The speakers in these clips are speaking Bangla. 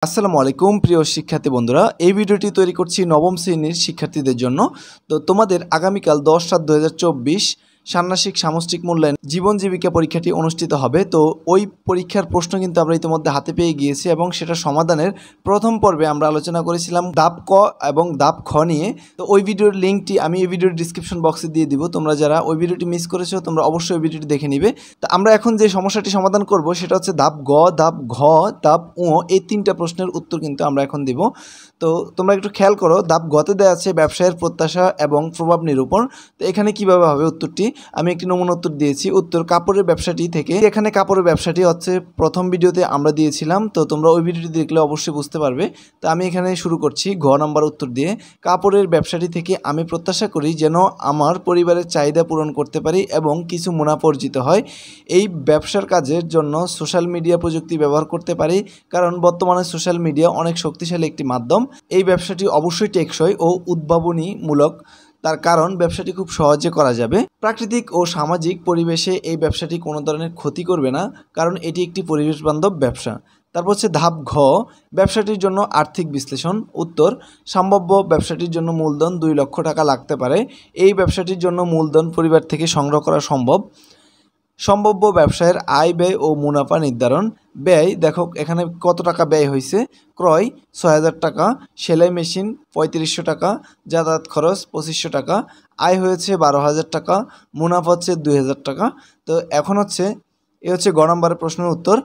আসসালামু আলাইকুম প্রিয় শিক্ষার্থী বন্ধুরা, এই ভিডিওটি তৈরি করছি নবম শ্রেণীর শিক্ষার্থীদের জন্য। তো তোমাদের আগামীকাল 10/7/2024 ষান্মাসিক সামষ্টিক মূল্যায়ন জীবন জীবিকা পরীক্ষাটি অনুষ্ঠিত হবে। তো ওই পরীক্ষার প্রশ্ন কিন্তু আমরা ইতিমধ্যে হাতে পেয়ে গিয়েছি এবং সেটা সমাধানের প্রথম পর্বে আমরা আলোচনা করেছিলাম ধাপ ক এবং ধাপ খ নিয়ে। তো ওই ভিডিওর লিঙ্কটি আমি এই ভিডিওর ডিসক্রিপশন বক্সে দিয়ে দিব। তোমরা যারা ওই ভিডিওটি মিস করেছো তোমরা অবশ্যই ওই ভিডিওটি দেখে নিবে। তো আমরা এখন যে সমস্যাটি সমাধান করব সেটা হচ্ছে ধাপ গ, ধাপ ঘ, ধাপ উ, এই তিনটা প্রশ্নের উত্তর কিন্তু আমরা এখন দিব। তো তোমরা একটু খেয়াল করো, ধাপ গতে দেওয়া আছে ব্যবসায়ের প্রত্যাশা এবং প্রভাব নিরূপণ। তো এখানে কিভাবে হবে উত্তরটি, আমি একটি নমুনা উত্তর দিয়েছি। উত্তর কাপড়ের ব্যবসাটি থেকে। এখানে কাপড়ের ব্যবসাটি হচ্ছে প্রথম ভিডিওতে আমরা দিয়েছিলাম, তো তোমরা ওই ভিডিওটি দেখলে অবশ্যই বুঝতে পারবে। তো আমি এখানে শুরু করছি ঘ নাম্বার উত্তর দিয়ে। কাপড়ের ব্যবসাটি থেকে আমি প্রত্যাশা করি যেন আমার পরিবারের চাহিদা পূরণ করতে পারি এবং কিছু মুনাফা অর্জিত হয়। এই ব্যবসার কাজের জন্য সোশ্যাল মিডিয়া প্রযুক্তি ব্যবহার করতে পারি, কারণ বর্তমানে সোশ্যাল মিডিয়া অনেক শক্তিশালী একটি মাধ্যম। এই ব্যবসাটি অবশ্যই টেকসই ও উদ্ভাবনীমূলক, তার কারণ ব্যবসাটি খুব সহজে করা যাবে। প্রাকৃতিক ও সামাজিক পরিবেশে এই ব্যবসাটি কোনো ধরনের ক্ষতি করবে না, কারণ এটি একটি পরিবেশ বান্ধব ব্যবসা। তারপর হচ্ছে ধাপ ঘ, ব্যবসাটির জন্য আর্থিক বিশ্লেষণ। উত্তর সম্ভাব্য ব্যবসাটির জন্য মূলধন 2 লক্ষ টাকা লাগতে পারে। এই ব্যবসাটির জন্য মূলধন পরিবার থেকে সংগ্রহ করা সম্ভব। সম্ভাব্য ব্যবসায়ের আয় ব্যয় ও মুনাফা নির্ধারণ। ব্যয় দেখো এখানে কত টাকা ব্যয় হয়েছে। ক্রয় 6000 টাকা, সেলাই মেশিন 3500 টাকা, যাতায়াত খরচ 2500 টাকা, আয় হয়েছে 12000 টাকা, মুনাফা হচ্ছে 2000 টাকা। তো এখন হচ্ছে এ হচ্ছে গ নম্বরের প্রশ্নের উত্তর।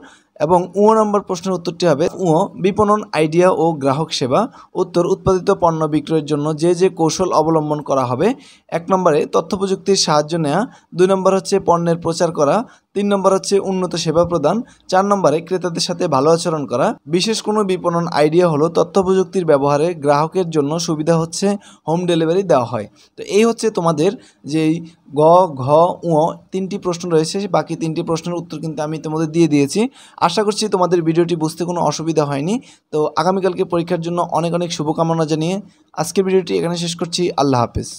এবং উ নম্বর প্রশ্নের উত্তরটি হবে উ, বিপণন আইডিয়া ও গ্রাহক সেবা। উত্তর উৎপাদিত পণ্য বিক্রয়ের জন্য যে কৌশল অবলম্বন করা হবে। 1 নম্বরে তথ্য প্রযুক্তির সাহায্য নেওয়া। 2 নম্বর হচ্ছে পণ্যের প্রচার করা। 3 নম্বর হচ্ছে উন্নত সেবা প্রদান। 4 নম্বরে ক্রেতাদের সাথে ভালো আচরণ করা। বিশেষ কোনো বিপণন আইডিয়া হলো তথ্য প্রযুক্তির ব্যবহারে গ্রাহকের জন্য সুবিধা হচ্ছে হোম ডেলিভারি দেওয়া হয়। তো এই হচ্ছে তোমাদের যেই গ, ঘ, উ তিনটি প্রশ্ন রয়েছে, বাকি তিনটি প্রশ্নের উত্তর কিন্তু আমি তোমাদের দিয়ে দিয়েছি। আশা করছি তোমাদের ভিডিওটি বুঝতে কোনো অসুবিধা হয়নি। তো আগামীকালকে পরীক্ষার জন্য অনেক অনেক শুভকামনা জানিয়ে আজকের ভিডিওটি এখানে শেষ করছি। আল্লাহ হাফেজ।